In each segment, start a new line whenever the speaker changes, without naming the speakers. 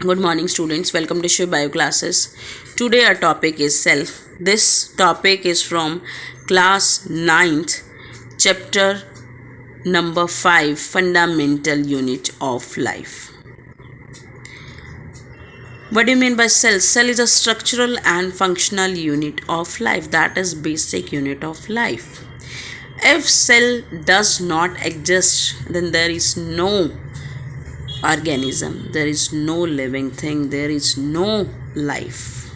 Good morning, students. Welcome to Shiv Bio classes. Today, our topic is self. This topic is from class 9th, chapter number 5, fundamental unit of life. What do you mean by cell? Cell is a structural and functional unit of life, that is basic unit of life. If cell does not exist, then there is no organism, there is no living thing, there is no life.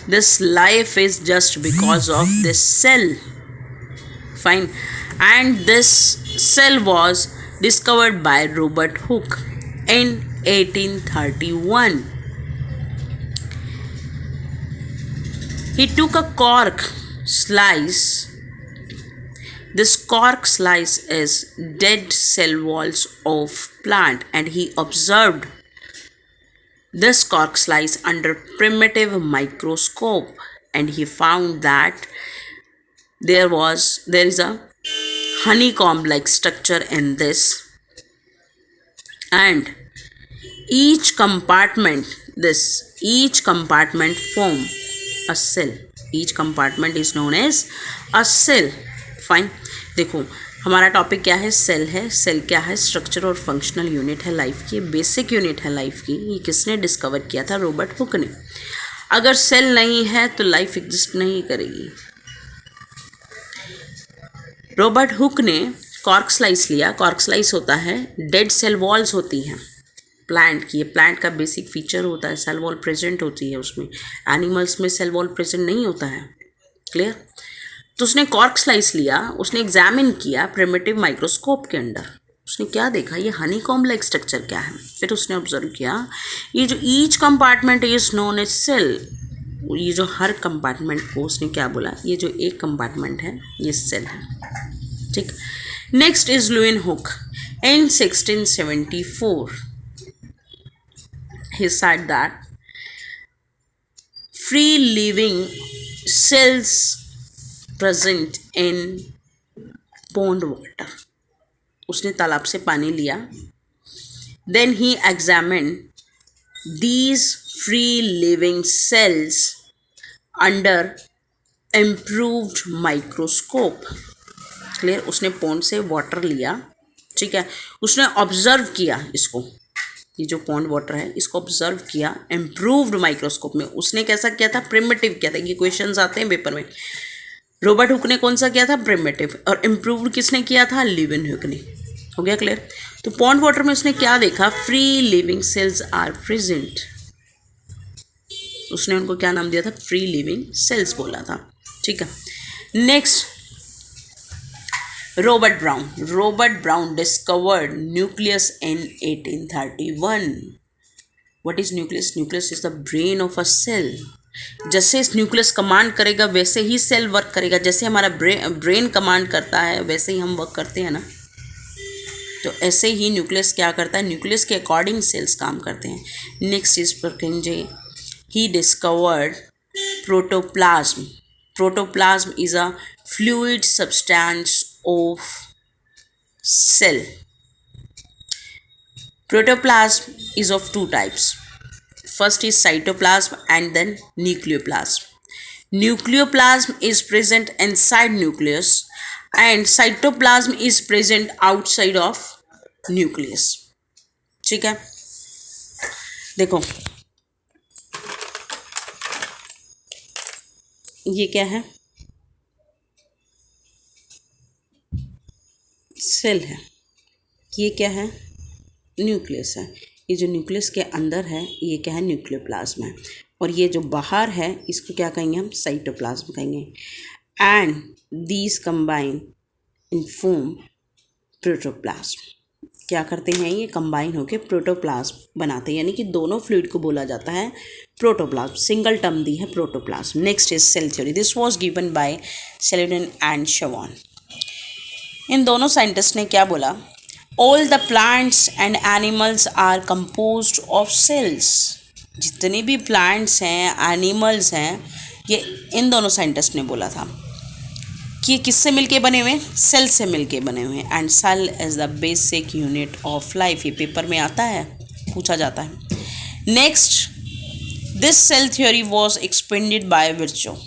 This life is just because of this cell. Fine. And this cell was discovered by Robert Hooke in 1831. He took a cork slice. This cork slice is dead cell walls of plant, and he observed this cork slice under primitive microscope, and he found that there is a honeycomb like structure in this, and each compartment form a cell. Each compartment is known as a cell. Fine. देखो हमारा topic क्या है? Cell है. Cell क्या है? Structure और functional unit है life की, बेसिक यूनिट है लाइफ की. ये किसने डिस्कवर किया था? रॉबर्ट हुक ने. अगर सेल नहीं है तो लाइफ एग्जिस्ट नहीं करेगी. रॉबर्ट हुक ने कॉर्क स्लाइस लिया. कॉर्क स्लाइस होता है, डेड सेल वॉल्स होती हैं प्लांट की. ये प्लांट का बेसिक फीचर होता है, सेल वॉल प्रेजेंट होती है उसमें. एनिमल्स में सेल वॉल प्रेजेंट नहीं होता है. क्लियर? तो उसने कॉर्क स्लाइस लिया, उसने एग्जामिन किया प्रिमिटिव माइक्रोस्कोप के अंडर. उसने क्या देखा? ये हनीकॉम्ब लाइक स्ट्रक्चर क्या है. फिर उसने ऑब्जर्व किया ये जो each compartment is known as cell. ये जो हर कंपार्टमेंट को उसने क्या बोला? ये जो एक कंपार्टमेंट है ये सेल है. ठीक. Next is Leeuwin hook in 1674. he said that free living cells present in pond water. उसने तालाब से पानी लिया. Then he examined these free living cells under improved microscope. Clear? उसने पॉन्ड से वाटर लिया. ठीक है. उसने ऑब्जर्व किया इसको, ये जो पॉन्ड वाटर है इसको ऑब्जर्व किया इम्प्रूव्ड माइक्रोस्कोप में. उसने कैसा किया था? प्रिमिटिव किया था. ये क्वेश्चंस आते हैं पेपर में. रॉबर्ट हुक ने कौन सा किया था? प्रिमिटिव. और इम्प्रूव्ड किसने किया था? लिविन हुक ने. हो गया क्लियर? तो पॉन्ड वाटर में उसने क्या देखा? Free living cells are present. उसने उनको क्या नाम दिया था? फ्री लिविंग सेल्स बोला था. ठीक है. Next, Robert Brown. Robert Brown discovered nucleus in 1831. What is nucleus? Nucleus is the brain of a cell. जैसे इस न्यूक्लियस कमांड करेगा वैसे ही सेल वर्क करेगा. जैसे हमारा ब्रेन कमांड करता है वैसे ही हम वर्क करते हैं ना. तो ऐसे ही न्यूक्लियस क्या करता है? न्यूक्लियस के अकॉर्डिंग सेल्स काम करते हैं. Next is परकिंजे. He discovered protoplasm. Protoplasm is a fluid substance of cell. Protoplasm is of two types. First is cytoplasm and then nucleoplasm. Nucleoplasm is present inside nucleus and cytoplasm is present outside of nucleus. ठीक है. देखो ये क्या है? Cell है. ये क्या है? न्यूक्लियस है. ये जो न्यूक्लियस के अंदर है ये क्या है? न्यूक्लियोप्लाज्म है. और ये जो बाहर है इसको क्या कहेंगे हम? साइटोप्लाज्म कहेंगे. And these combine in form protoplasm. क्या करते हैं? ये कंबाइन होकर प्रोटोप्लाज्म बनाते हैं, यानी कि दोनों फ्लूइड को बोला जाता है प्रोटोप्लाज्म. सिंगल टर्म दी है protoplasm. Next is cell theory. This was given by Schleiden and Schwann. इन दोनों साइंटिस्ट ने क्या बोला? All the plants and animals are composed of cells. जितने भी प्लांट्स हैं, एनिमल्स हैं, ये इन दोनों साइंटिस्ट ने बोला था कि ये किससे मिलके बने हुए हैं? सेल से मिलके बने हुए हैं. And cell is the basic unit of life. ये पेपर में आता है. पूछा जाता है। Next, this cell theory was expanded by Virchow.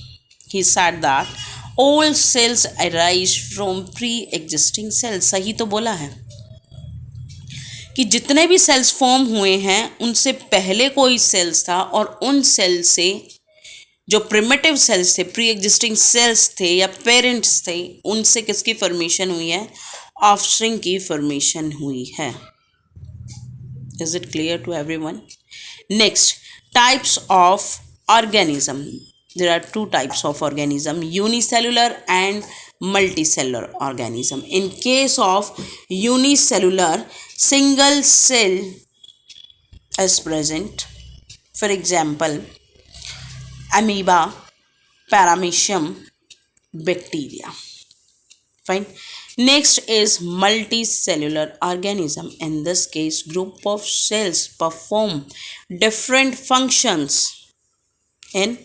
He said that all cells arise from pre existing cells. सही तो बोला है कि जितने भी सेल्स फॉर्म हुए हैं उनसे पहले कोई सेल्स था, और उन सेल से जो प्रिमिटिव सेल्स थे, प्री एग्जिस्टिंग सेल्स थे या पेरेंट्स थे, उनसे किसकी फॉर्मेशन हुई है? ऑफस्प्रिंग की फॉर्मेशन हुई है। Is it clear to everyone? Next, types of organism. There are two types of organism, unicellular and multicellular organism. In case of unicellular, single cell is present. For example, amoeba, paramecium, bacteria. Fine. Next is multicellular organism. In this case, group of cells perform different functions in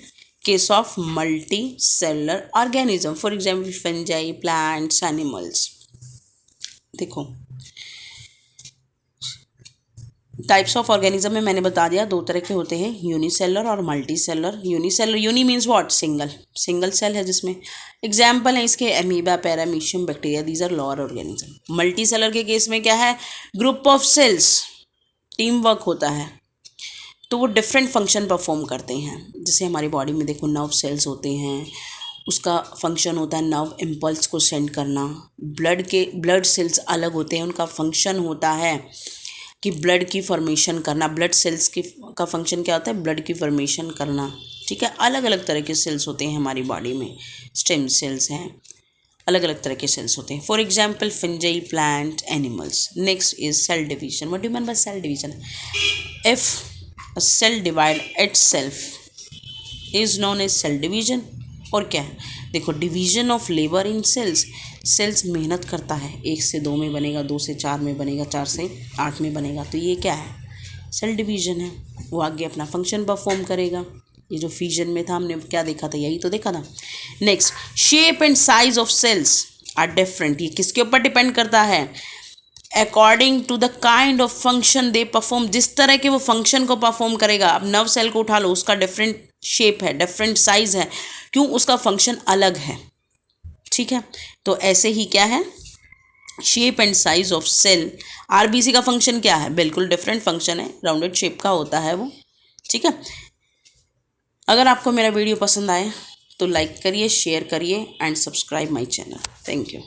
case of multicellular organism. For example, fungi, plants, animals. देखो, types of organism में मैंने बता दिया दो तरह के होते हैं, यूनिसेलर और multicellular. Unicellular, uni means what? Single cell है जिसमें. एग्जाम्पल है इसके amoeba, paramecium, bacteria. These are lower organism. Multicellular के केस में क्या है? Group of cells, team work होता है, तो वो डिफरेंट फंक्शन परफॉर्म करते हैं. जैसे हमारी बॉडी में देखो नर्व सेल्स होते हैं, उसका फंक्शन होता है नर्व इम्पल्स को सेंड करना. ब्लड सेल्स अलग होते हैं, उनका फंक्शन होता है कि ब्लड की फॉर्मेशन करना. ब्लड सेल्स का फंक्शन क्या होता है? ब्लड की फॉर्मेशन करना. ठीक है, अलग अलग तरह के सेल्स होते हैं हमारी बॉडी में. स्टेम सेल्स हैं, अलग अलग तरह के सेल्स होते हैं. For example fungi, plant, animals. Next is cell division. What do you mean by cell division? If a cell divide itself is known as cell division. और क्या है? देखो, division of labour in cells. Cells मेहनत करता है, 1 से 2 में बनेगा, 2 से 4 में बनेगा, 4 से 8 में बनेगा, तो ये क्या है? सेल डिवीजन है. वो आगे अपना फंक्शन परफॉर्म करेगा. ये जो फ्यूजन में था हमने क्या देखा था? यही तो देखा था. Next, shape and size of cells are different. ये किसके ऊपर डिपेंड करता है? According to the kind of function they perform. जिस तरह के वो फंक्शन को परफॉर्म करेगा. अब नर्व सेल को उठा लो, उसका डिफरेंट शेप है, डिफरेंट साइज है. क्यों? उसका फंक्शन अलग है. ठीक है, तो ऐसे ही क्या है? Shape and size of cell. RBC का फंक्शन क्या है? बिल्कुल डिफरेंट फंक्शन है, राउंडेड शेप का होता है वो. ठीक है, अगर आपको मेरा वीडियो पसंद आए तो लाइक करिए, शेयर करिए and subscribe my channel. Thank you.